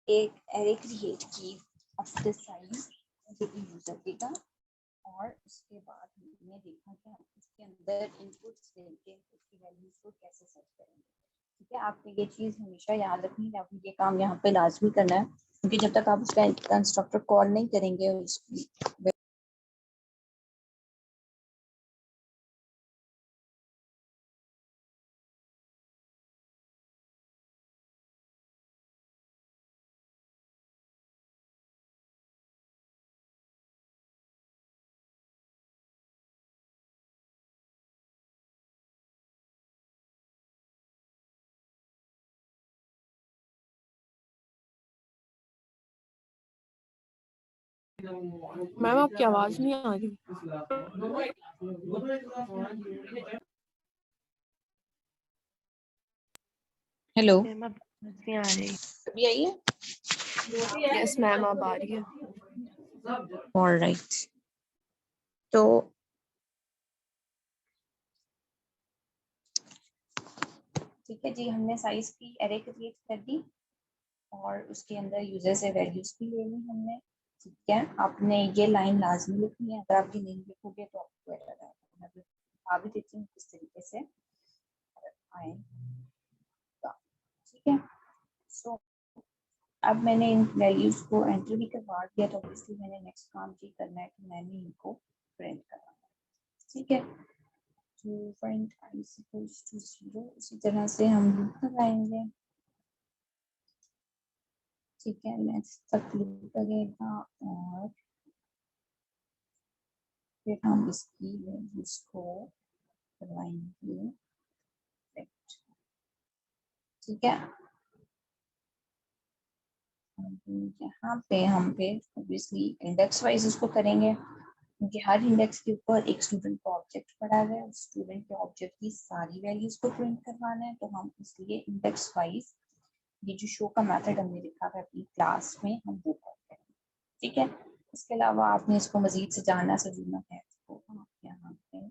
एक array create की of the size जो कि यूजर देगा, और उसके बाद हमने देखा कि हम उसके अंदर इनपुट्स देके उसकी वैल्यूज को कैसे सेट करेंगे। ठीक है, आपको ये चीज़ हमेशा याद रखनी है, आपको ये काम यहाँ पे लाजमी करना है, क्योंकि जब तक आप उसका कंस्ट्रक्टर कॉल नहीं करेंगे उसकी मैम आपकी आवाज नहीं आ रही। हेलो, मैम अब नहीं आ रही। अभी आई है? यस मैम अब आ रही है। ऑलराइट, तो ठीक है जी, हमने साइज की एरे क्रिएट कर दी और उसके अंदर यूजर से वैल्यूज भी ले ली हमने। ठीक है, आपने ये लाइन लाजमी लिखनी है, अगर आप ये नहीं लिखोगे तो आपको एरर आएगा। मैं बता भी देती हूँ किस तरीके से आएगा। ठीक है, सो अब मैंने इन वैल्यूज को एंटर भी करवा दिया, तो ऑब्वियसली मैंने नेक्स्ट काम ये करना है कि मैंने इनको प्रिंट करवाना है। ठीक है, तो प्रिंट आई इक्वल्स टू 0, उसी तरह से हम लूप लगाएंगे। ठीक है, नेक्स्ट तक लूप लगेगा और फिर हम इसकी वैल्यूज को करवाएंगे। ठीक है, यहाँ पे हम फिर ऑब्वियसली इंडेक्स वाइज उसको करेंगे, क्योंकि हर इंडेक्स के ऊपर एक स्टूडेंट का ऑब्जेक्ट पड़ा है, उस स्टूडेंट के ऑब्जेक्ट की सारी वैल्यूज को प्रिंट करवाना है, तो हम इसलिए इंडेक्स वाइज ये जो शो का मेथड हमने लिखा है अपनी क्लास में हम वो करते हैं। ठीक है, इसके अलावा आपने इसको मजीद से जानना समझना है तो आप यहाँ पे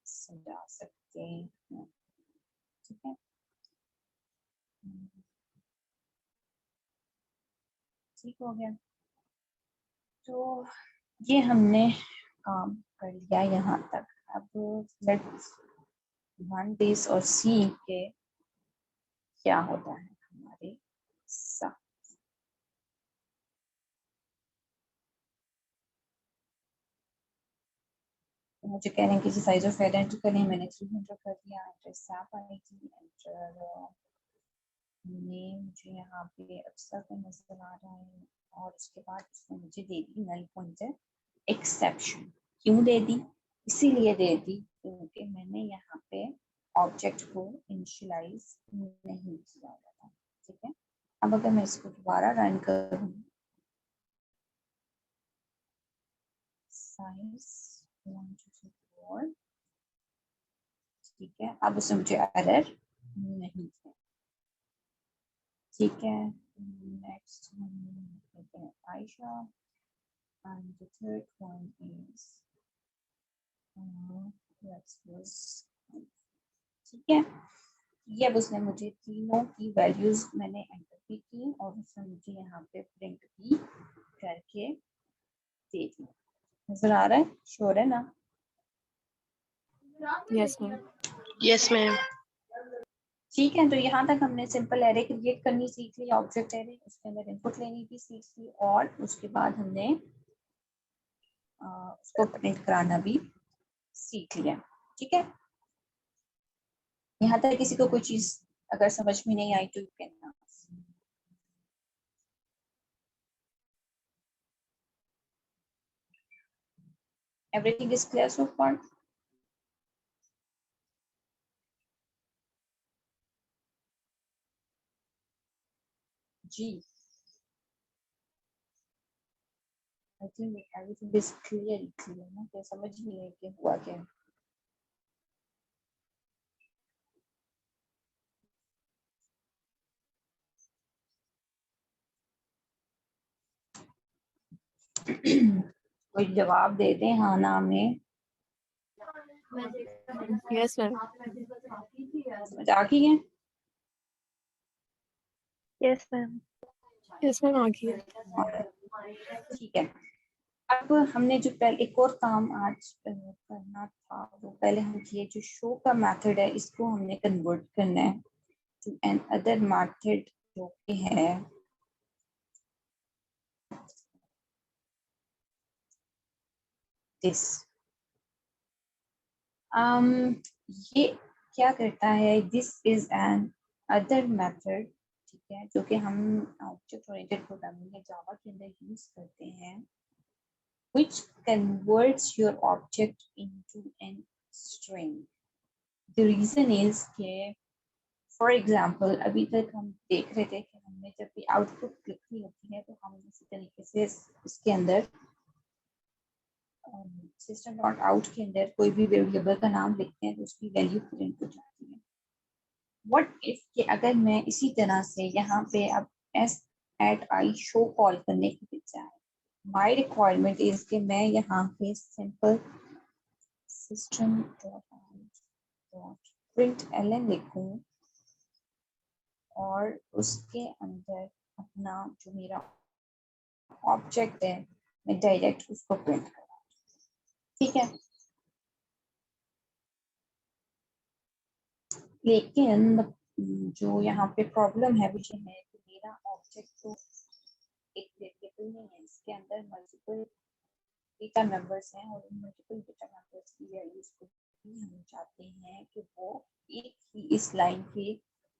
समझा सकते हैं। ठीक है, ठीक हो गया, तो ये हमने काम कर लिया यहाँ तक। अब लेट्स वन दिस और सी के क्या होता है हमारे साथ। तो मुझे कह रहे हैं कि साइज ऑफ एरे एंटर करें, मैंने 3 एंटर कर दिया, enter SAP ID, enter name मुझे यहाँ पे अक्सर का नजर आ रहा है, और उसके बाद उसने मुझे दे दी नल पॉइंटर एक्सेप्शन। क्यों दे दी? इसीलिए दे दी क्योंकि मैंने यहाँ पे ऑब्जेक्ट को इनिशियलाइज नहीं किया हुआ था। ठीक है, अब अगर मैं इसको दोबारा रन करूँ, साइज 1 2 3 4, ठीक है, अब उसने मुझे एरर नहीं दिया। ठीक है, नेक्स्ट हम Ayesha, and the third one is let's use, ठीक है, ये अब उसने मुझे तीनों की वैल्यूज मैंने एंटर भी की और उसने मुझे यहाँ पे प्रिंट भी करके दे दी। नजर आ रहा है? श्योर है ना? Yes ma'am. Yes ma'am. ठीक है, तो यहाँ तक हमने सिंपल एरे क्रिएट करनी सीख ली, ऑब्जेक्ट एरे, उसके अंदर इनपुट लेनी भी सीख ली, और उसके बाद हमने उसको प्रिंट कराना भी सीख लिया। ठीक है, यहाँ तक किसी को कोई चीज अगर समझ में नहीं आई तो you can everything is clear so far? जी, I think everything is clear ना, क्या समझ नहीं है कि हुआ क्या। कोई जवाब दे दें हाँ ना में। Yes ma'am. समझ आ गई है? Yes ma'am. यस मैम आ गई है। ठीक है, अब हमने जो पहले एक और काम आज करना था, वो पहले हम ये जो शो का मेथड है इसको हमने कन्वर्ट करना है टू एन अदर मेथड जो कि है दिस। ये क्या करता है, this is an other method, ठीक है, जो कि हम ऑब्जेक्ट ओरिएंटेड प्रोग्रामिंग में जावा के अंदर यूज करते हैं, which converts your object into an string. The reason is कि फॉर एग्जाम्पल अभी तक हम देख रहे थे कि हमने जब भी आउटपुट लिखनी होती है तो हम इसी तरीके से इसके अंदर सिस्टम डॉट आउट के अंदर कोई भी वेरिएबल का नाम लिखते हैं तो उसकी वैल्यू प्रिंट हो जाती है। व्हाट इफ कि अगर मैं इसी तरह से यहाँ पे अब एस एट आई शो कॉल करने की बजाय माई रिक्वायरमेंट इज कि मैं यहाँ पे simple system dot println लिखूँ और उसके अंदर अपना जो मेरा ऑब्जेक्ट है मैं डायरेक्ट उसको प्रिंट करूँ, ठीक है। लेकिन जो यहाँ पे प्रॉब्लम है वो ये है कि मेरा ऑब्जेक्ट तो एक वेरिएबल नहीं है, इसके अंदर मल्टीपल डेटा मेंबर्स हैं और उन मल्टीपल डेटा मेंबर्स की वैल्यूज को भी हम चाहते हैं कि वो एक ही इस लाइन पे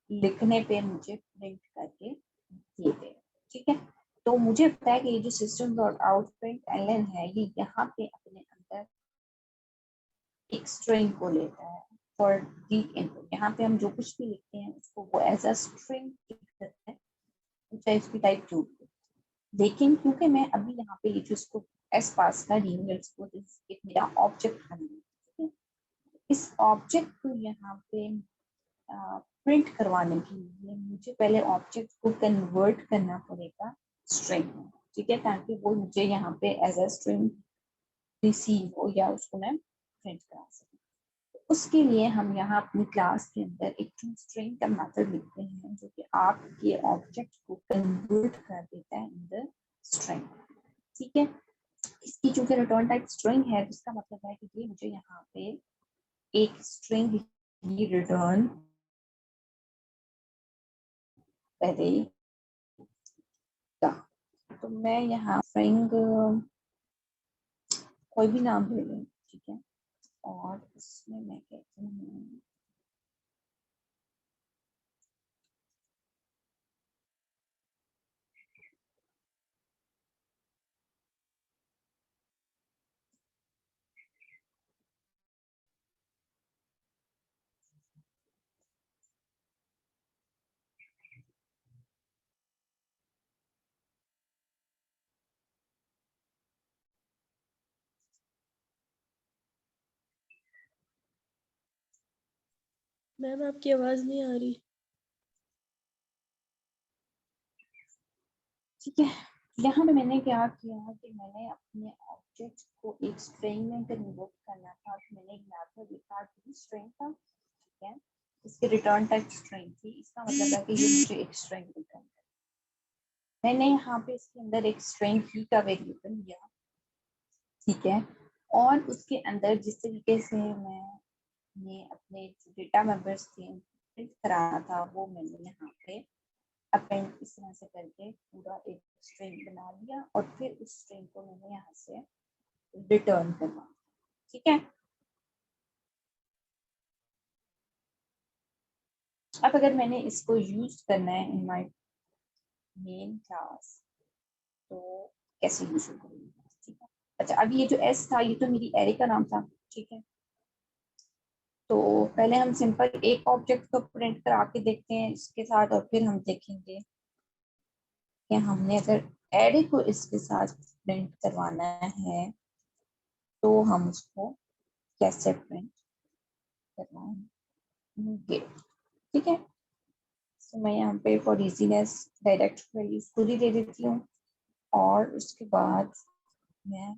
लिखने पे मुझे प्रिंट करके दे दे, ठीक है। तो मुझे पता है कि ये जो system dot out println है ये यहाँ पे अपने अंदर एक स्ट्रिंग को लेता है फॉर दी इनपुट। यहाँ पे हम जो कुछ भी लिखते हैं उसको वो एज अ स्ट्रिंग करता है, चाहे उसकी टाइप जो भी। लेकिन क्योंकि मैं अभी यहाँ पे ये जो इसको एस पास कर रही हूँ, इसको एक मेरा ऑब्जेक्ट बना रही हूँ, ठीक है। इस ऑब्जेक्ट को यहाँ पे प्रिंट करवाने के लिए मुझे पहले ऑब्जेक्ट को कन्वर्ट करना पड़ेगा स्ट्रिंग में, ठीक है, ताकि वो मुझे यहाँ पे एज अ स्ट्रिंग रिसीव हो या उसको मैं प्रिंट करा सकूँ। तो उसके लिए हम यहाँ अपनी क्लास के अंदर एक स्ट्रिंग का मेथड लिखते हैं जो कि आपके ऑब्जेक्ट को कन्वर्ट कर देता है इन द स्ट्रिंग, ठीक है। इसकी चूंकि रिटर्न टाइप स्ट्रिंग है तो इसका मतलब है कि ये मुझे यहाँ पे एक स्ट्रिंग ही रिटर्न करेगा। तो मैं यहाँ स्ट्रिंग कोई भी नाम दे लूँ, ठीक है, और इसमें मैं कहती हूँ मैम आपकी आवाज नहीं आ रही। ठीक है। यहाँ पे मैंने क्या किया कि मैंने अपने ऑब्जेक्ट को एक स्ट्रिंग में कन्वर्ट करना था, तो मैंने एक मेथड लिखा स्ट्रिंग का, ठीक है। इसकी रिटर्न टाइप स्ट्रिंग थी, इसका मतलब है कि ये मुझे एक स्ट्रिंग रिटर्न कर। मैंने यहाँ पे इसके अंदर एक स्ट्रिंग ही का वेरिएबल लिया, ठीक है, और उसके अंदर जिस तरीके से मैं अपने जो डेटा मेंबर्स थे प्रिंट कराना था वो मैंने यहाँ पे अपेंड इस तरह से करके पूरा एक स्ट्रिंग बना लिया और फिर उस स्ट्रिंग को मैंने यहाँ से रिटर्न करवा, ठीक है। अब अगर मैंने इसको यूज करना है इन माय मेन क्लास तो कैसे यूज करूँगी, ठीक है। अच्छा, अब ये जो एस था ये तो मेरी एरे का नाम था, ठीक है। तो पहले हम सिंपल एक ऑब्जेक्ट को प्रिंट करा के देखते हैं इसके साथ और फिर हम देखेंगे कि हमने अगर एरे को इसके साथ प्रिंट करवाना है तो हम उसको कैसे प्रिंट करवाएंगे, ठीक है। तो मैं यहाँ पे फॉर इजीनेस डायरेक्ट वैल्यूज खुद ही दे देती हूँ और उसके बाद मैं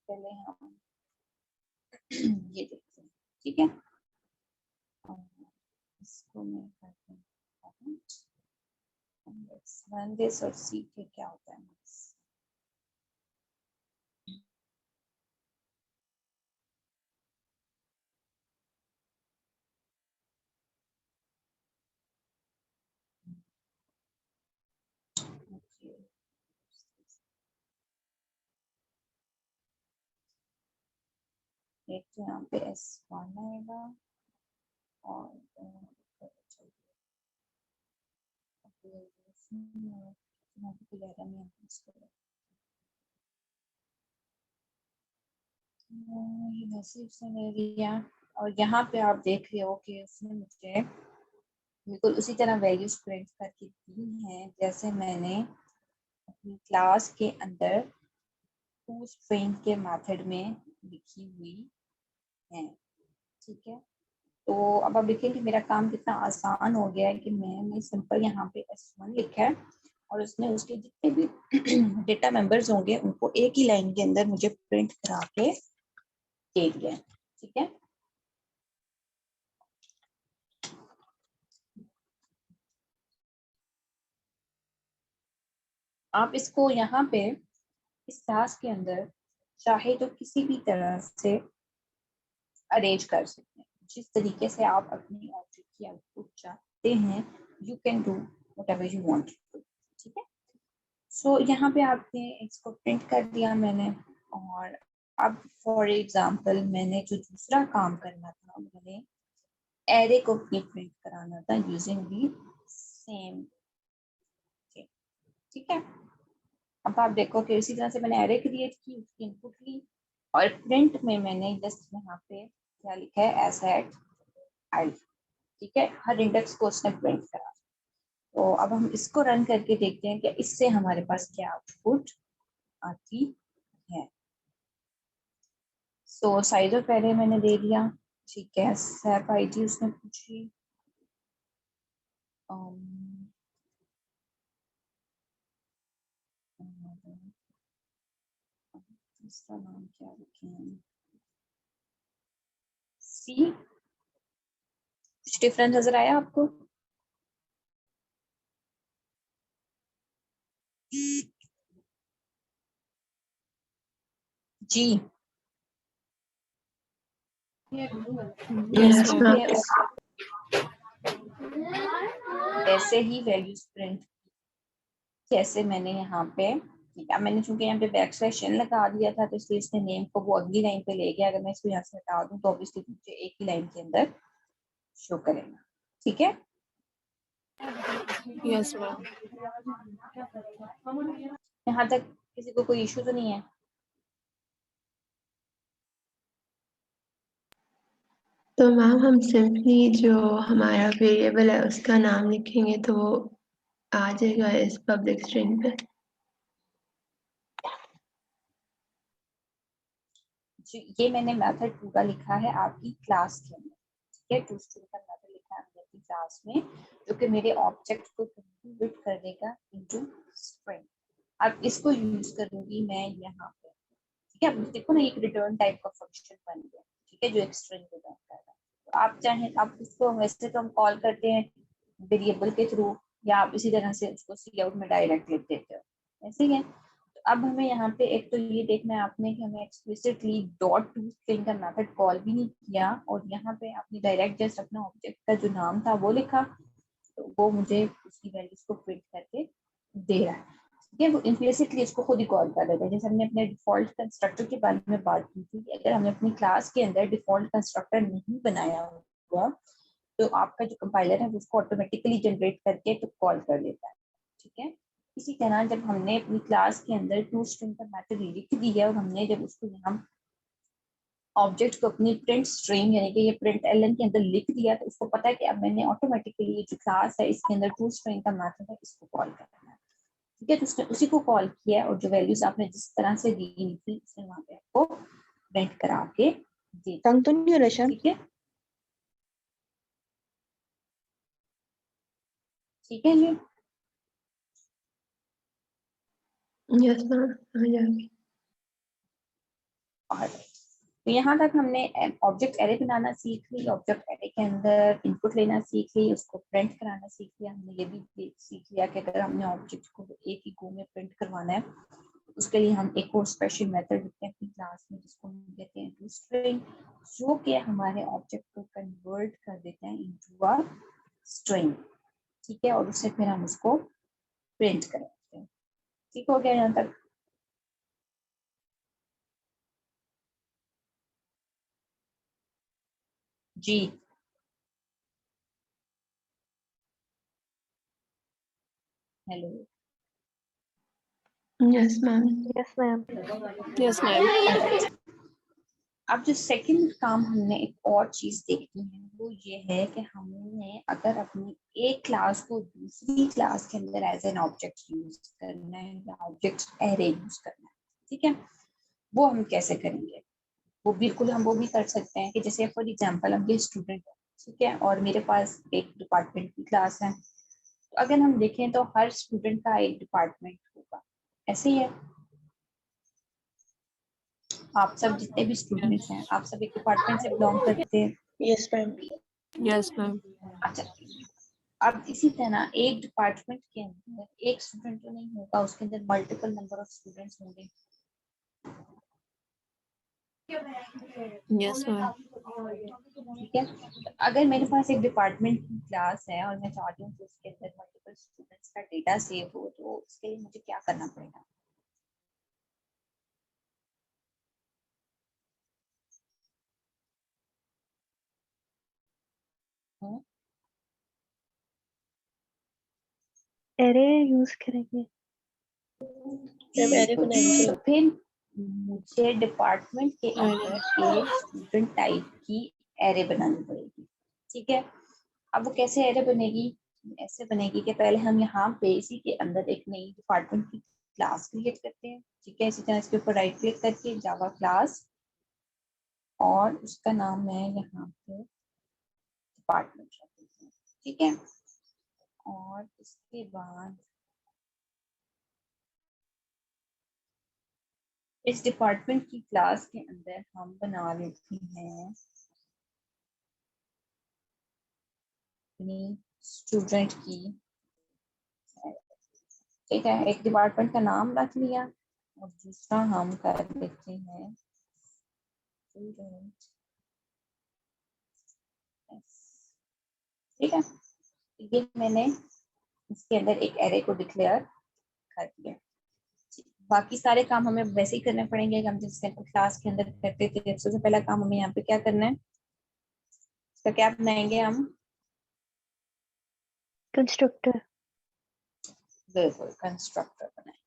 पहले हम ये देखते हैं, ठीक है। और इसको मैं करते हैं, let's run this और see के क्या होता है। एक तो यहाँ पे S1 आएगा और ये मैसेज से ले लिया। और यहाँ पे आप देख रहे हो कि उसने मुझे बिल्कुल उसी तरह वैल्यूज प्रिंट करके दी हैं जैसे मैंने अपनी क्लास के अंदर टोस्ट्रिंग के मेथड में लिखी हुई है, ठीक है। तो अब आप देखेंगे मेरा काम कितना आसान हो गया है कि मैंने सिंपल यहाँ पे S1 लिखा है और उसने उसके जितने भी डेटा मेंबर्स होंगे उनको एक ही लाइन के अंदर मुझे प्रिंट करा के दे दिया है, ठीक है। आप इसको यहाँ पे इस क्लास के अंदर चाहे तो किसी भी तरह से अरेंज कर सकते हैं, जिस तरीके से आप अपनी ऑब्जेक्ट की आउटपुट चाहते हैं, you can do whatever you want, ठीक है। सो यहाँ पे आपने इसको प्रिंट कर दिया मैंने। और अब फॉर एग्जांपल मैंने जो दूसरा काम करना था, मैंने एरे को भी प्रिंट कराना था यूजिंग दी सेम, ठीक है। अब आप देखो कि इसी तरह से मैंने एरे क्रिएट की, उसकी इनपुट ली और प्रिंट में मैंने जस्ट यहाँ पे क्या लिखा है एसेट आई, ठीक है। हर इंडेक्स को उसने प्रिंट करा। तो अब हम इसको रन करके देखते हैं कि इससे हमारे पास क्या आउटपुट आती है। सो साइज ऑफ एरे मैंने दे दिया, ठीक है। सेप आईडी उसने पूछी, इसका नाम क्या रखें, सी। कुछ डिफरेंस नजर आया आपको? जी Yes, यहाँ ma'am. पे ऐसे ही वैल्यूज प्रिंट जैसे मैंने यहाँ पे, ठीक है। मैंने चूंकि यहाँ पे बैक स्लैश n लगा दिया था तो इसलिए इसने नेम को वो अगली लाइन पे ले गया। अगर मैं इसको यहाँ से हटा दूँ तो ऑब्वियसली मुझे एक ही लाइन के अंदर शो करेगा, ठीक है। Yes, ma'am. यहाँ तक किसी को कोई इशू तो नहीं है? तो मैम हम सिंपली जो हमारा वेरिएबल है उसका नाम लिखेंगे तो वो आ जाएगा इस पब्लिक स्ट्रिंग पे। ये मैंने मेथड पूरा लिखा है आपकी क्लास के अंदर, ठीक है। टूस्ट्रिंग का मेथड लिखा है हमने अपनी क्लास में जो कि मेरे ऑब्जेक्ट को कन्वर्ट कर देगा इनटू स्ट्रिंग। अब इसको यूज करूंगी मैं यहाँ पे, ठीक है। अब देखो ना एक रिटर्न टाइप का फंक्शन बन गया, ठीक है, जो एक स्ट्रिंग रिटर्न कर रहा है। तो आप चाहें आप उसको वैसे तो हम कॉल करते हैं वेरिएबल के थ्रू, या आप इसी तरह से उसको सी आउट में डायरेक्ट लिख देते हो, ऐसे ही है। तो अब हमें यहाँ पे एक तो ये देखना है आपने कि हमें एक्सप्लिसिटली डॉट टू स्ट्रिंग का मेथड कॉल भी नहीं किया और यहाँ पे आपने डायरेक्ट जस्ट अपना ऑब्जेक्ट का जो नाम था वो लिखा, तो वो मुझे उसकी वैल्यूज को प्रिंट करके दे रहा है, ठीक है। वो इम्प्लिसिटली इसको खुद ही कॉल कर देता है। जैसे हमने अपने डिफॉल्ट कंस्ट्रक्टर के बारे में बात की थी, अगर हमने अपनी क्लास के अंदर डिफॉल्ट कंस्ट्रक्टर नहीं बनाया हुआ तो आपका जो कंपाइलर है उसको ऑटोमेटिकली जनरेट करके तो कॉल कर लेता है, ठीक है। इसी तरह जब हमने अपनी क्लास के अंदर टू स्ट्रिंग का मेथड लिख दिया और हमने जब उसको यहाँ ऑब्जेक्ट को अपनी प्रिंट स्ट्रिंग यानी कि ये प्रिंट एलन के अंदर लिख दिया तो उसको पता है कि अब मैंने ऑटोमेटिकली ये जो क्लास है इसके अंदर टू स्ट्रिंग का मेथड है इसको कॉल करना है, ठीक है। तो उसने उसी को कॉल किया और जो वैल्यूज आपने जिस तरह से दी थी उसने वहां पे आपको प्रिंट करा के दी, तंग तो नहीं हो रहा? ठीक है। ठीक है जी। यस मैम, आ जाएगी। और तो यहाँ तक हमने ऑब्जेक्ट एरे बनाना सीख ली, ऑब्जेक्ट एरे के अंदर इनपुट लेना सीख ली, उसको प्रिंट कराना सीख लिया। हमने ये भी सीख लिया कि अगर हमने ऑब्जेक्ट को एक ही गो में प्रिंट करवाना है, उसके लिए हम एक और स्पेशल मेथड लिखते हैं अपनी क्लास में, जिसको हम कहते हैं टोस्ट्रिंग, जो कि हमारे ऑब्जेक्ट को कन्वर्ट कर देते हैं इनटू अ स्ट्रिंग। ठीक है, और उससे फिर हम उसको प्रिंट करते हैं। ठीक हो गया यहाँ तक? जी hello. Yes ma'am. Yes ma'am. Yes ma'am. अब जो सेकंड काम हमने एक और चीज देखनी है वो ये है कि हमने अगर अपनी एक क्लास को दूसरी क्लास के अंदर एज एन ऑब्जेक्ट यूज करना है या ऑब्जेक्ट एरे यूज करना है, ठीक है, वो हम कैसे करेंगे? वो बिल्कुल हम वो भी कर सकते हैं कि जैसे फॉर एग्जांपल हम ये स्टूडेंट है, ठीक है, और मेरे पास एक डिपार्टमेंट की क्लास है, तो अगर हम देखें तो हर स्टूडेंट का एक डिपार्टमेंट होगा, ऐसे ही है। आप सब जितने भी स्टूडेंट्स हैं, आप सब एक डिपार्टमेंट से बिलोंग करते हैं। Yes ma'am. Yes ma'am. अच्छा, अब इसी तरह एक डिपार्टमेंट के अंदर एक स्टूडेंट तो नहीं होगा, उसके अंदर मल्टीपल नंबर ऑफ स्टूडेंट्स होंगे। Yes ma'am. ठीक है, तो अगर मेरे पास एक डिपार्टमेंट की क्लास है और मैं चाहती हूँ कि उसके अंदर मल्टीपल स्टूडेंट्स का डेटा सेव हो, तो उसके लिए मुझे क्या करना पड़ेगा? हम्म, एरे यूज करेंगे मैम, एरे बनाएंगे। तो फिर मुझे डिपार्टमेंट के अंदर एक स्टूडेंट टाइप की एरे बनानी पड़ेगी। ठीक है, अब वो कैसे एरे बनेगी? ऐसे बनेगी कि पहले हम यहाँ पे इसी के अंदर एक नई डिपार्टमेंट की क्लास क्रिएट करते हैं। ठीक है, इसी तरह इसके ऊपर राइट क्लिक करके जावा क्लास, और उसका नाम है यहाँ पे डिपार्टमेंट रख देते हैं। ठीक है, और इसके बाद इस डिपार्टमेंट की क्लास के अंदर हम बना लेते हैं अपनी स्टूडेंट की। ठीक है, एक डिपार्टमेंट का नाम रख लिया और दूसरा हम कर देते हैं स्टूडेंट। ठीक है, ये मैंने इसके अंदर एक एरे को डिक्लेयर कर दिया। बाकी सारे काम हमें वैसे ही करने पड़ेंगे, हम जैसे क्लास के अंदर करते थे। सबसे पहला काम हमें यहाँ पे क्या करना है, इसका क्या बनाएंगे हम? कंस्ट्रक्टर। बिल्कुल, कंस्ट्रक्टर बनाएंगे।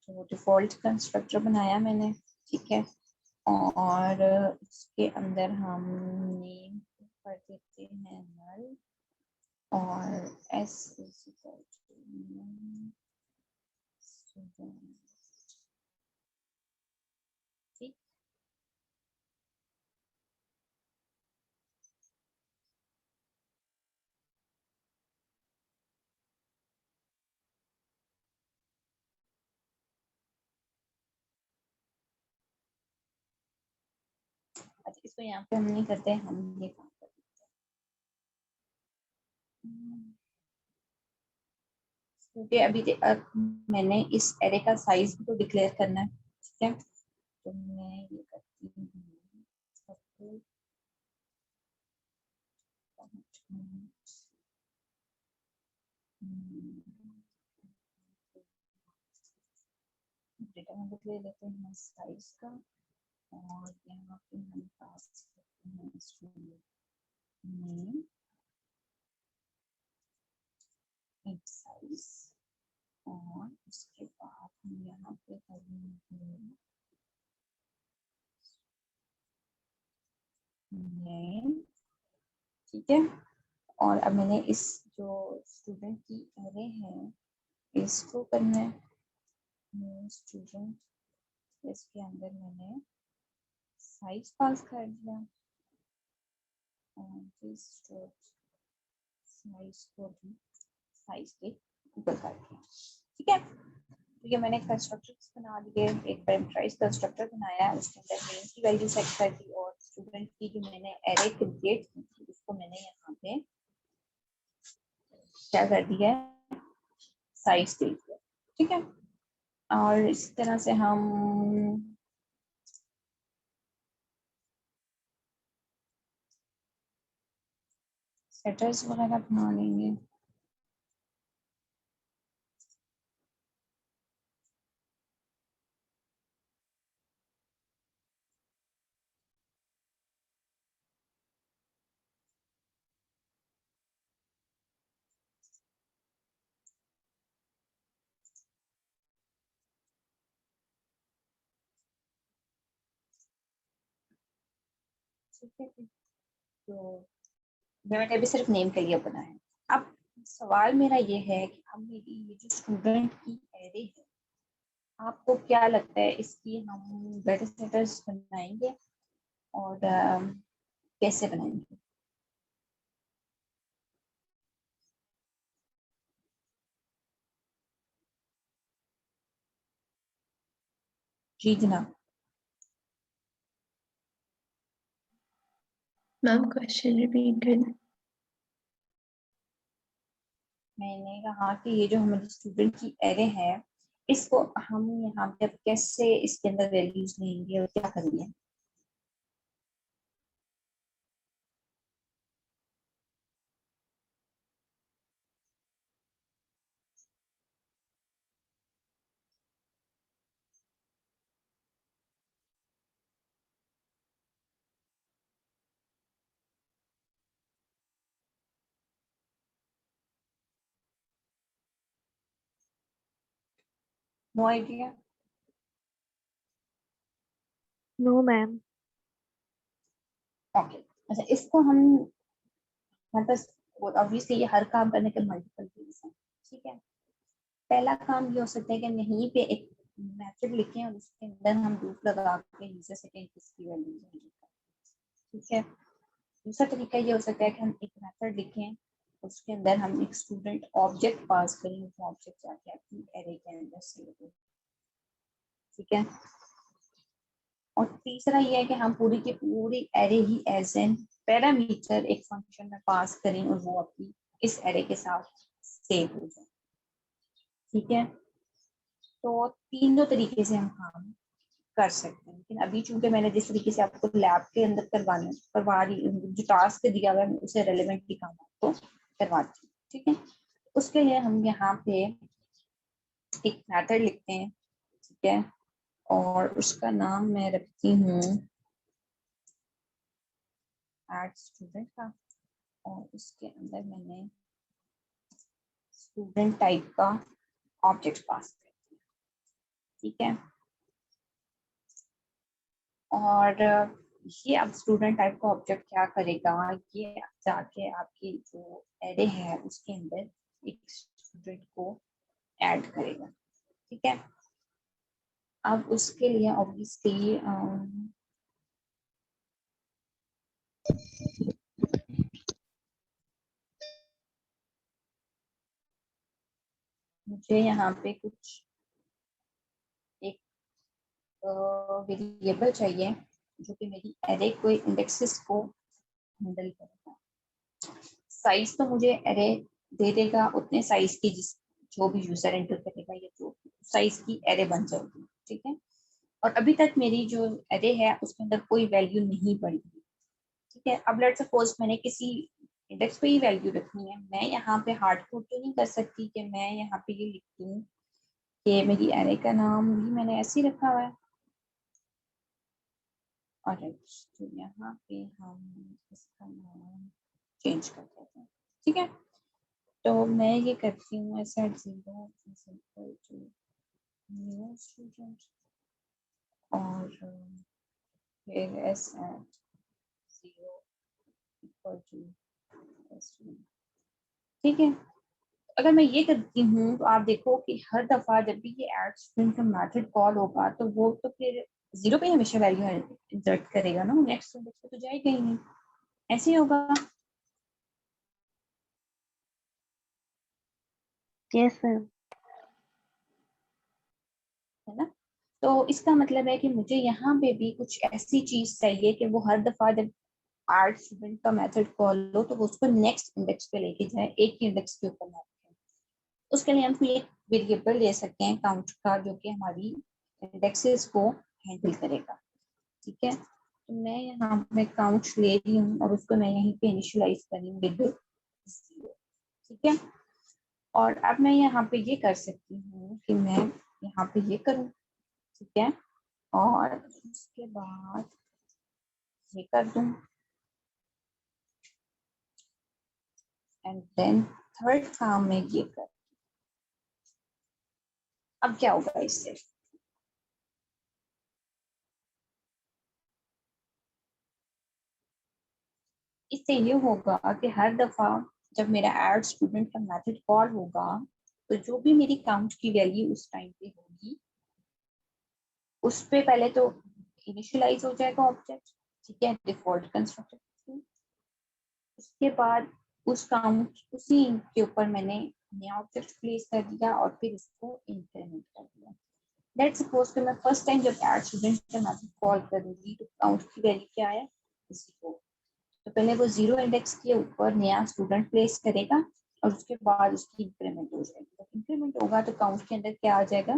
तो डिफॉल्ट कंस्ट्रक्टर बनाया मैंने। ठीक है, और इसके अंदर हम नेम कर देते हैं नल, और S is equal to student. ठीक, अच्छा इसको यहाँ पे हम नहीं करते, हम ये काम कर देते हैं। क्योंकि मैंने इस एरे का साइज भी तो डिक्लेयर करना है। ठीक है, तो मैं ये करती हूँ सबको डेटा हम ले लेते हैं साइज का, और यहाँ पे हम पास करते हैं स्टूडेंट नेम इन साइज, और उसके बाद हम यहाँ पे करेंगे नेम। ठीक है, और अब मैंने इस जो स्टूडेंट की एरे है इसको करना है स्टूडेंट, इसके अंदर मैंने साइज पास कर दिया, और this साइज को भी साइज के इक्वल कर दिया। ठीक है, तो ये मैंने कंस्ट्रक्टर्स बना दिए, एक पैरामीटराइज कंस्ट्रक्टर बनाया, उसके अंदर नेम की वैल्यू सेट कर दी और स्टूडेंट की जो मैंने एरे क्रिएट की थी उसको मैंने यहाँ पे क्या कर दिया है, साइज दे दिया। ठीक है, और इस तरह से हम सेटर्स वगैरह बना लेंगे। ठीक है, तो मैंने अभी सिर्फ नेम के लिए बनाया। अब सवाल मेरा ये है कि अब मेरी ये जो स्टूडेंट की एरे है, आपको क्या लगता है इसकी हम बेटर सेटर्स बनाएंगे और कैसे बनाएंगे? जी जनाब। मैम क्वेश्चन रिपीट कर। मैंने कहा कि ये जो हमारी स्टूडेंट की एरे है, इसको हम यहाँ पे अब कैसे इसके अंदर वैल्यूज लेंगे और क्या करेंगे? No idea. No ma'am. Okay, अच्छा इसको हम मतलब ऑब्वियसली ये हर काम करने के मल्टीपल वेज हैं। ठीक है, पहला काम ये हो सकता है कि यहीं पे एक मेथड लिखें और उसके अंदर हम लूप लगा के यूजर से इसकी वैल्यू जनरेट करें। ठीक है, दूसरा तरीका ये हो सकता है कि हम एक मेथड लिखें, उसके अंदर हम एक स्टूडेंट ऑब्जेक्ट पास करें, वो ऑब्जेक्ट जाके अपनी एरे के अंदर सेव हो। ठीक है, और तीसरा ये है कि हम पूरी की पूरी एरे ही एज एन पैरामीटर एक फंक्शन में पास करें और वो अपनी इस एरे के साथ सेव हो जाए। ठीक है, तो तीनों तरीके से हम काम कर सकते हैं, लेकिन अभी चूंकि मैंने जिस तरीके से आपको लैब के अंदर करवा रही जो टास्क दिया हुआ है उसे रेलेवेंट भी काम आपको करवाती हूँ। ठीक है, उसके लिए हम यहाँ पे एक मेथड लिखते हैं। ठीक है, और उसका नाम मैं रखती हूँ एड स्टूडेंट का, और उसके अंदर मैंने स्टूडेंट टाइप का ऑब्जेक्ट पास कर दिया। ठीक है, और ये अब स्टूडेंट टाइप का ऑब्जेक्ट क्या करेगा, ये जाके आपकी जो एरे है उसके अंदर एक स्टूडेंट को ऐड करेगा। ठीक है, अब उसके लिए ऑब्वियसली मुझे यहाँ पे कुछ एक वेरिएबल चाहिए जो कि मेरी एरे को इंडेक्सेस को हैंडल करेगा। साइज तो मुझे एरे दे देगा उतने साइज की जिस जो भी यूजर एंटर करेगा या जो साइज की एरे बन जाएगी। ठीक है, और अभी तक मेरी जो एरे है उसके अंदर कोई वैल्यू नहीं पड़ी। ठीक है, अब लेट्स सपोज मैंने किसी इंडेक्स पे ही वैल्यू रखनी है, मैं यहाँ पे हार्ड कोड तो नहीं कर सकती कि मैं यहाँ पे ये लिख दूँ कि मेरी एरे का नाम भी मैंने ऐसे ही रखा हुआ है। और तो यहाँ पे हम इसका नाम चेंज कर देते हैं। ठीक है, तो मैं ये करती हूँ ऐसा 0 is equal to new student और फिर s at 0 equal to student। ठीक है, अगर मैं ये करती हूँ तो आप देखो कि हर दफा जब भी ये एड स्टूडेंट का मेथड कॉल होगा तो वो तो फिर 0 पे हमेशा वैल्यू इंसर्ट करेगा ना, नेक्स्ट इंडेक्स पे तो जाएगा ही नहीं, ऐसे ही होगा। Yes, ma'am. है ना। तो इसका मतलब है कि मुझे यहाँ पे भी कुछ ऐसी चीज चाहिए कि वो हर दफा जब आर्ट स्टूडेंट का मेथड कॉल लो तो वो उसको नेक्स्ट इंडेक्स पे लेके जाए, एक ही इंडेक्स के ऊपर ना रखें। उसके लिए हम कोई एक वेरिएबल ले सकते हैं काउंट का, जो कि हमारी इंडेक्सेस को हैंडल करेगा। ठीक है, तो मैं यहाँ पे काउंट ले रही हूँ और उसको मैं यहीं पे इनिशियलाइज कर रही हूँ विद 0। ठीक है, और अब मैं यहाँ पे ये कर सकती हूँ कि मैं यहाँ पे ये करूँ। ठीक है, और उसके बाद ये कर दूँ, एंड देन थर्ड काम में ये कर। अब क्या होगा इससे, इससे ये होगा कि हर दफा जब मेरा ऐड स्टूडेंट का मेथड कॉल होगा तो जो भी मेरी काउंट की वैल्यू उस टाइम पे होगी उस पे पहले तो इनिशियलाइज हो जाएगा ऑब्जेक्ट। ठीक है, डिफॉल्ट कंस्ट्रक्टर। उसके बाद उस काउंट उसी के ऊपर मैंने नया ऑब्जेक्ट प्लेस कर दिया और फिर इसको इंक्रीमेंट कर दिया। लेट्स सपोज कि मैं फर्स्ट टाइम जब ऐड स्टूडेंट का मेथड कॉल करूंगी तो काउंट की वैल्यू क्या है, 0। तो पहले वो 0 इंडेक्स के ऊपर नया स्टूडेंट प्लेस करेगा और उसके बाद उसकी इंक्रीमेंट हो जाएगी। तो इंक्रीमेंट होगा तो काउंट के अंदर क्या आ जाएगा,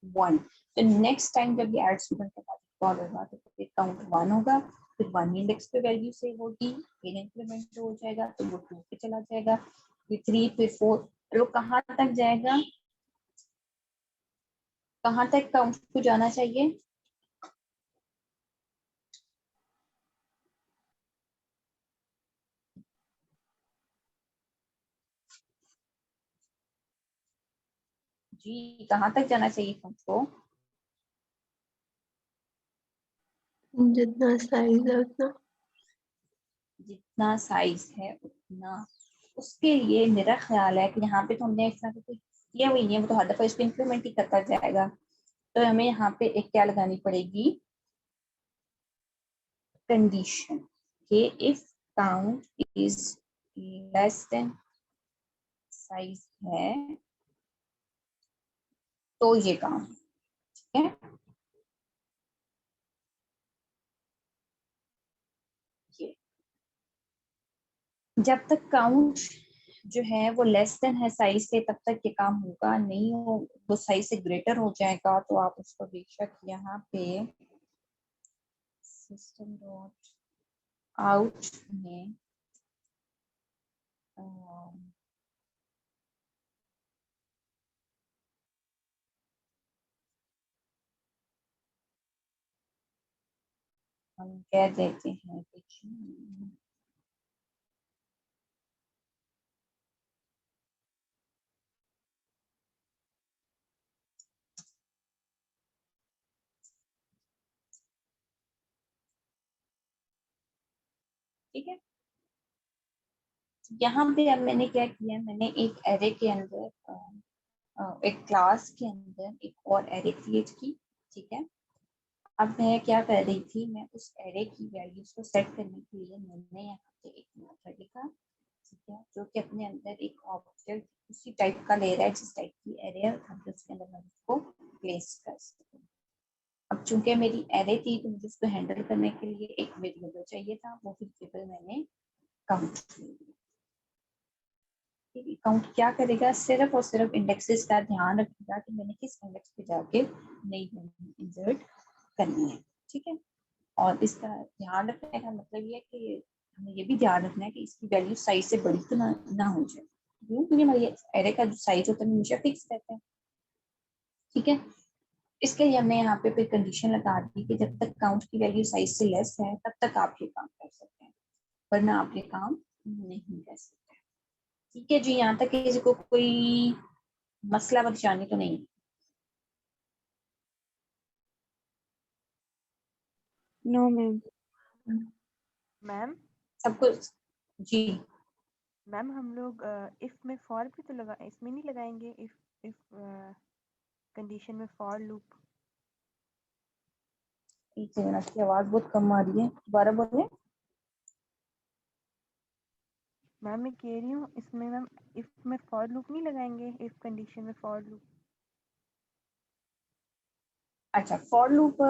1। तो नेक्स्ट टाइम जब ये ऐड स्टूडेंट का कॉल होगा तो फिर काउंट 1 होगा, फिर 1 इंडेक्स पे वैल्यू सेव होगी, फिर इंक्रीमेंट हो जाएगा तो वो 2 पे चला जाएगा, फिर 3, फिर 4। तो कहाँ तक जाएगा, कहाँ तक काउंट को जाना चाहिए, जी कहाँ तक जाना चाहिए काउंट को, जितना साइज है उतना। जितना साइज है उतना। उसके लिए मेरा ख्याल है कि यहाँ पे तो हमने इस तरह का कुछ किया हुई नहीं है, वो तो हर दफा इसको इंक्रीमेंट ही करता जाएगा। तो हमें यहाँ पे एक क्या लगानी पड़ेगी, कंडीशन कि if count is less than size है तो ये काम। ठीक है, ये जब तक काउंट जो है वो लेस देन है साइज से तब तक ये काम होगा नहीं, हो वो साइज से ग्रेटर हो जाएगा तो आप उसको बेशक यहाँ पे सिस्टम डॉट आउट में हम कह देते हैं कि ठीक है। यहाँ पे अब मैंने क्या किया, मैंने एक एरे के अंदर एक क्लास के अंदर एक और एरे क्रिएट की। ठीक है, अब मैं क्या कर रही थी, मैं उस एरे की वैल्यूज को सेट करने के लिए मैंने यहाँ पे एक मेथड लिखा। ठीक है, जो कि अपने अंदर एक ऑब्जेक्ट उसी टाइप का ले रहा है जिस टाइप की एरे है ताकि उसके अंदर मैं उसको प्लेस कर सकूँ। अब चूंकि मेरी एरे थी तो मुझे उसको हैंडल करने के लिए एक वेरिएबल चाहिए था, वो वेरिएबल मैंने काउंट ले लिया। काउंट क्या करेगा, सिर्फ और सिर्फ इंडेक्सेस का ध्यान रखेगा कि मैंने किस इंडेक्स पे जाके नई वैल्यू इंसर्ट करनी है। ठीक है, और इसका ध्यान रखने का मतलब ये है कि हमें ये भी ध्यान रखना है कि इसकी वैल्यू साइज से बड़ी तो ना हो जाए, क्यों, क्योंकि हमारे एरे का जो साइज होता है हमेशा फिक्स रहता है। ठीक है, इसके लिए हमने यहाँ पे फिर कंडीशन लगा दी कि जब तक काउंट की वैल्यू साइज से लेस है तब तक आप ये काम कर सकते हैं, वरना आप ये काम नहीं कर सकते। ठीक है जी, यहाँ तक किसी को कोई मसला परेशानी तो नहीं। No, ma'am. मैम सबको जी, मैम हम लोग इफ में फॉर भी तो लगा इसमें नहीं लगाएंगे इफ कंडीशन में फॉर लूप। एक सेकंड, आपकी आवाज बहुत कम आ रही है, दोबारा बोलिए। मैम मैं कह रही हूँ इसमें मैम इफ में फॉर लूप नहीं लगाएंगे, इफ कंडीशन में फॉर लूप। अच्छा, फॉर लूप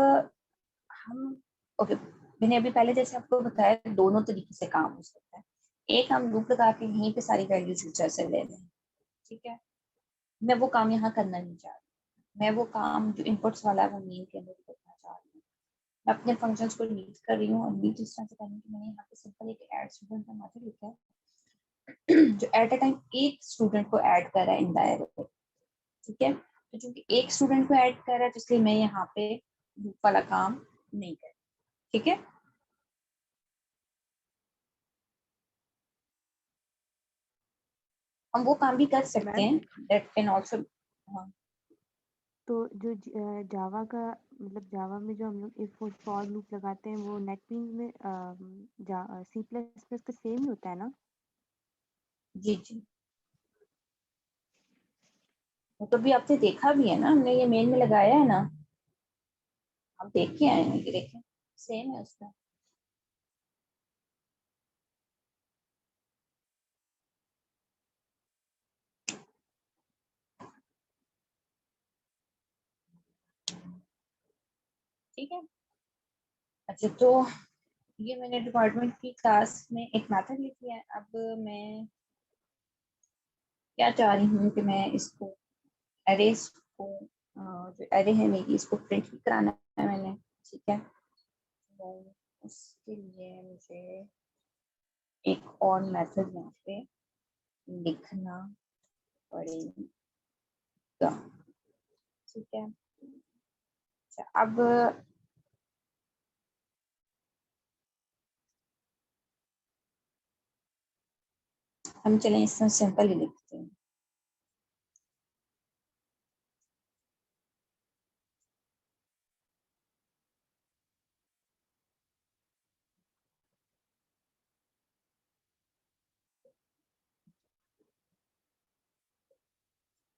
हम ओके, मैंने अभी पहले जैसे आपको बताया दोनों तरीके से काम हो सकता है। एक हम लूप लगा के यहीं पे सारी वैल्यूज यूजर से ले लें, ठीक है। मैं वो काम यहाँ करना नहीं चाह रही, मैं वो काम जो इनपुट्स वाला है वो मेन के अंदर करना चाह रही हूँ। मैं अपने फंक्शंस को रीड कर रही हूँ और रीड इस तरह से करने की मैंने यहाँ पे सिंपल एक ऐड स्टूडेंट का मेथड लिखा है जो एट अ टाइम एक स्टूडेंट को ऐड कर रहा है इन द एरे, ठीक है। तो चूंकि एक स्टूडेंट को ऐड कर रहा है तो इसलिए मैं यहाँ पे लूप वाला काम नहीं कर, ठीक है। हम वो काम भी कर सकते मैम हैं, दैट कैन आल्सो। हाँ तो जो जावा का मतलब जावा में जो हम लोग इफ और फॉर लूप लगाते हैं वो नेटबीन्स में सी प्लस प्लस का सेम ही होता है ना? जी जी, वो तो भी आपने देखा भी है ना, हमने ये मेन में लगाया है ना, आप देख के आए हैं, ये देखें सेम है उसका। ठीक है। अच्छा, तो ये मैंने डिपार्टमेंट की क्लास में एक मेथड लिखी है। अब मैं क्या चाह रही हूँ कि मैं इसको एरेस को जो एरे है मेरी इसको प्रिंट भी कराना है मैंने, ठीक है। तो उसके लिए मुझे एक और मेथड यहाँ पे लिखना पड़ेगा, ठीक है। अच्छा, अब हम चलें इसमें सिंपल ही लिखते हैं।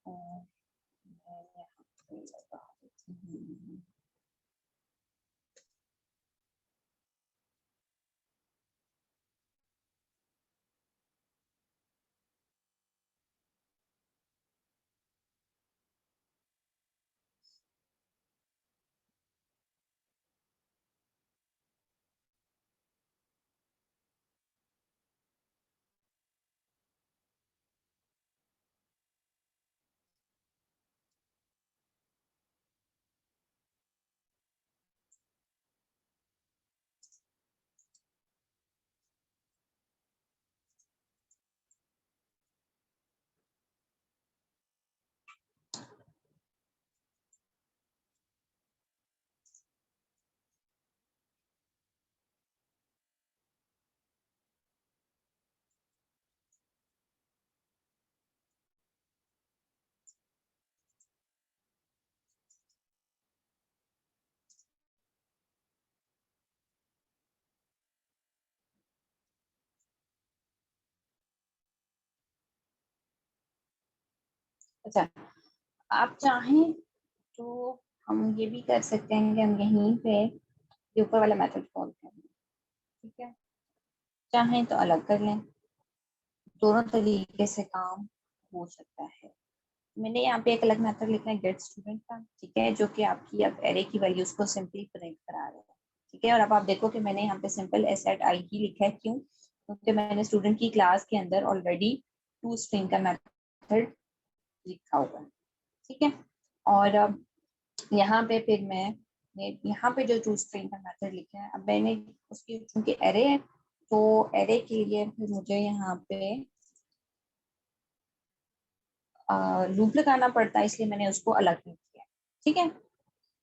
और मैं यहाँ पे लगा देती हूँ। अच्छा, आप चाहें तो हम ये भी कर सकते हैं कि हम यहीं पे ये ऊपर वाला मेथड कॉल कर लें, ठीक है। चाहें तो अलग कर लें, दोनों तरीके से काम हो सकता है। मैंने यहाँ पे एक अलग मेथड लिखा है गेट स्टूडेंट का, ठीक है, जो कि आपकी अब एरे की वैल्यूज को सिंपली प्रिंट करा रहा है, ठीक है। और अब आप देखो कि मैंने यहाँ पे सिंपल एसेट आई ही लिखा है, क्यों? क्योंकि मैंने स्टूडेंट की क्लास के अंदर ऑलरेडी टू स्ट्रिंग का मेथड लिखा हुआ है, ठीक है। और अब यहाँ पे फिर मैंने यहाँ पे जो टू स्ट्रिंग का मेथड लिखा है, अब मैंने उसकी चूंकि एरे है तो एरे के लिए फिर मुझे यहाँ पे लूप लगाना पड़ता है, इसलिए मैंने उसको अलग लिख किया, ठीक है।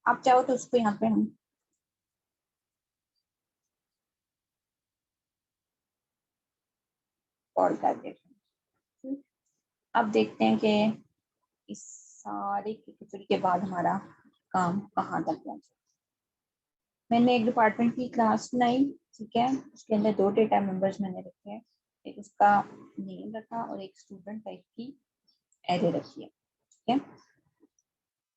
आप चाहो तो उसको यहाँ पे हम कॉल कर देते हैं। अब देखते हैं कि इस सारे की खिचड़ी के बाद हमारा काम कहाँ तक पहुंचा। मैंने एक डिपार्टमेंट की क्लास बनाई, ठीक है, उसके अंदर दो डेटा मेंबर्स मैंने रखे हैं, एक उसका नेम रखा और एक स्टूडेंट टाइप की एरे रखी है, ठीक है।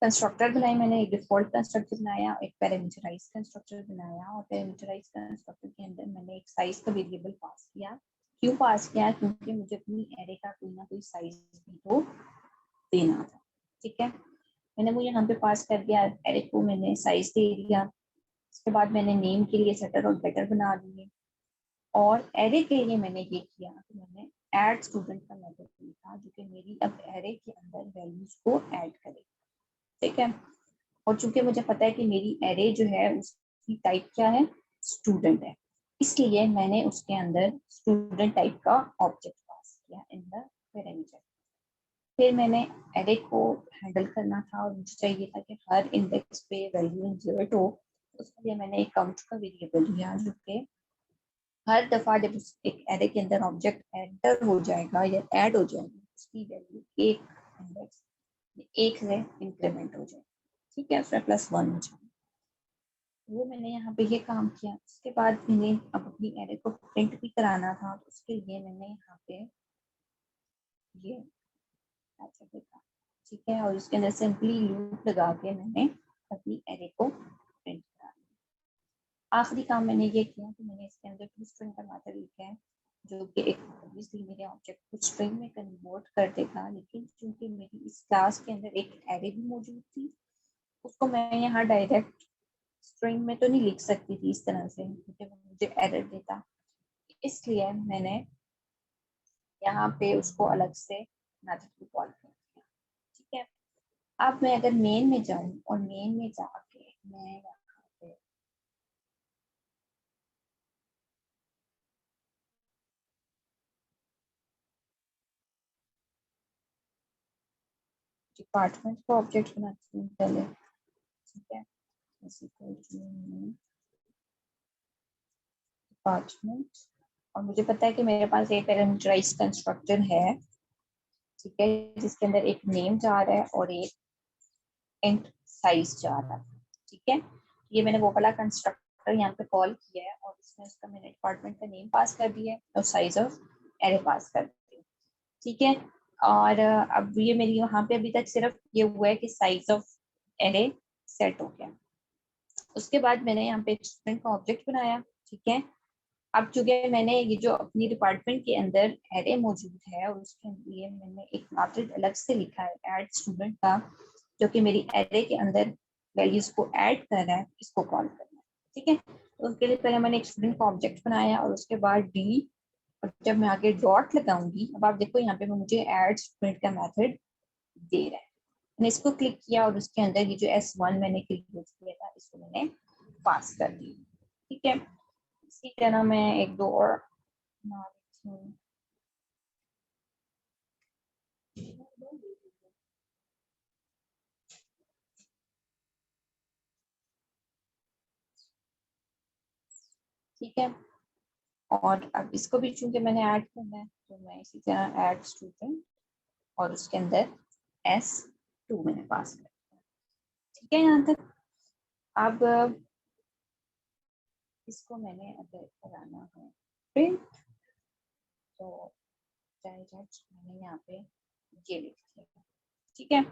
कंस्ट्रक्टर बनाई मैंने, एक डिफॉल्ट कंस्ट्रक्टर बनाया, एक पैरामीटराइज कंस्ट्रक्टर बनाया, और पैरामीटराइज कंस्ट्रक्टर के अंदर मैंने एक साइज का वेरिएबल पास किया, क्यों पास किया? क्योंकि मुझे अपनी एरे का कोई ना कोई साइज भी तो देना था। ठीक है, मैंने वो यहाँ पे पास कर दिया, एरे को मैंने साइज दे दिया। उसके बाद मैंने नेम के लिए सेटर और गेटर बना दिए, और एरे के लिए मैंने ये किया कि मैंने ऐड स्टूडेंट का मेथड लिखा जो कि मेरी अब एरे के अंदर वैल्यूज को ऐड करे। ठीक है, और चूंकि मुझे पता है कि मेरी एरे जो है उसकी टाइप क्या है, स्टूडेंट है, इसलिए मैंने उसके अंदर स्टूडेंट टाइप का ऑब्जेक्ट पास किया इन द पैरामीटर। फिर मैंने एरे को हैंडल करना था और मुझे चाहिए था कि हर इंडेक्स पे वैल्यू इंसर्ट हो। उसके लिए मैंने एक काउंट का वेरिएबल लिया जो कि हर दफा जब उस एक एरे के अंदर ऑब्जेक्ट एंटर हो जाएगा या ऐड हो जाएगा, उसकी वैल्यू एक इंडेक्स एक से इंक्रीमेंट हो जाए। ठीक है, उसमें +1 हो जाए। वो मैंने यहाँ पे ये काम किया। उसके बाद मैंने अब अपनी एरे को प्रिंट भी कराना था, तो उसके लिए मैंने यहाँ पे ये लिखा। ठीक है, और उसके अंदर सिंपली लूप लगा के मैंने अपनी एरे को प्रिंट करा दिया। आखिरी काम मैंने ये किया कि मैंने इसके अंदर टोस्ट्रिंग का मेथड लिखा है जो कि एक ऑब्वियसली मेरे ऑब्जेक्ट को स्ट्रिंग में कन्वर्ट कर देगा, लेकिन क्योंकि मेरी इस क्लास के अंदर एक एरे भी मौजूद थी, उसको मैं यहाँ डायरेक्ट स्ट्रिंग में तो नहीं लिख सकती थी इस तरह से, क्योंकि वो मुझे एरर देता। इसलिए मैंने यहाँ पे उसको अलग से मेथड को कॉल कर दिया। ठीक है, अब मैं अगर मेन में जाऊँ और मेन में जाके मैं यहाँ पे डिपार्टमेंट को ऑब्जेक्ट बनाती हूँ पहले। ठीक है, डिपार्टमेंट, और मुझे पता है कि मेरे पास एक पैरामीटराइज्ड कंस्ट्रक्टर है। ठीक है, जिसके अंदर एक नेम जा रहा है और एक इंट साइज जा रहा है। ठीक है, ये मैंने वो वाला कंस्ट्रक्टर यहाँ पे कॉल किया है और इसमें उसका मैंने डिपार्टमेंट का नेम पास कर दिया है और साइज ऑफ एरे पास कर दी है। ठीक है, और अब ये मेरी यहाँ पे अभी तक सिर्फ ये हुआ है कि साइज ऑफ एरे सेट हो गया। उसके बाद मैंने यहाँ पे एक स्टूडेंट का ऑब्जेक्ट बनाया। ठीक है, अब चूंकि मैंने ये जो अपनी डिपार्टमेंट के अंदर एरे मौजूद है और उसके लिए मैंने एक मेथड अलग से लिखा है ऐड स्टूडेंट का, जो कि मेरी एरे के अंदर वैल्यूज को ऐड कर रहा है, इसको कॉल करना है। ठीक है, तो उसके लिए पहले मैंने एक स्टूडेंट का ऑब्जेक्ट बनाया और उसके बाद डी, और जब मैं आगे डॉट लगाऊंगी, अब आप देखो यहाँ पे मुझे ऐड स्टूडेंट का मेथड दे रहा है। मैंने इसको क्लिक किया और उसके अंदर ये जो S1 मैंने क्लिक किया था इसको मैंने पास कर दिया। ठीक है, इसी तरह मैं एक दो और बना लेती हूँ। ठीक है, और अब इसको भी चूंकि मैंने ऐड करना है तो मैं इसी तरह ऐड स्टूडेंट और उसके अंदर S2 मैंने पास कर दिया। ठीक है, यहाँ तक। अब इसको मैंने अगर कराना है प्रिंट, तो मैंने यहाँ पे ये लिख दिया। ठीक है,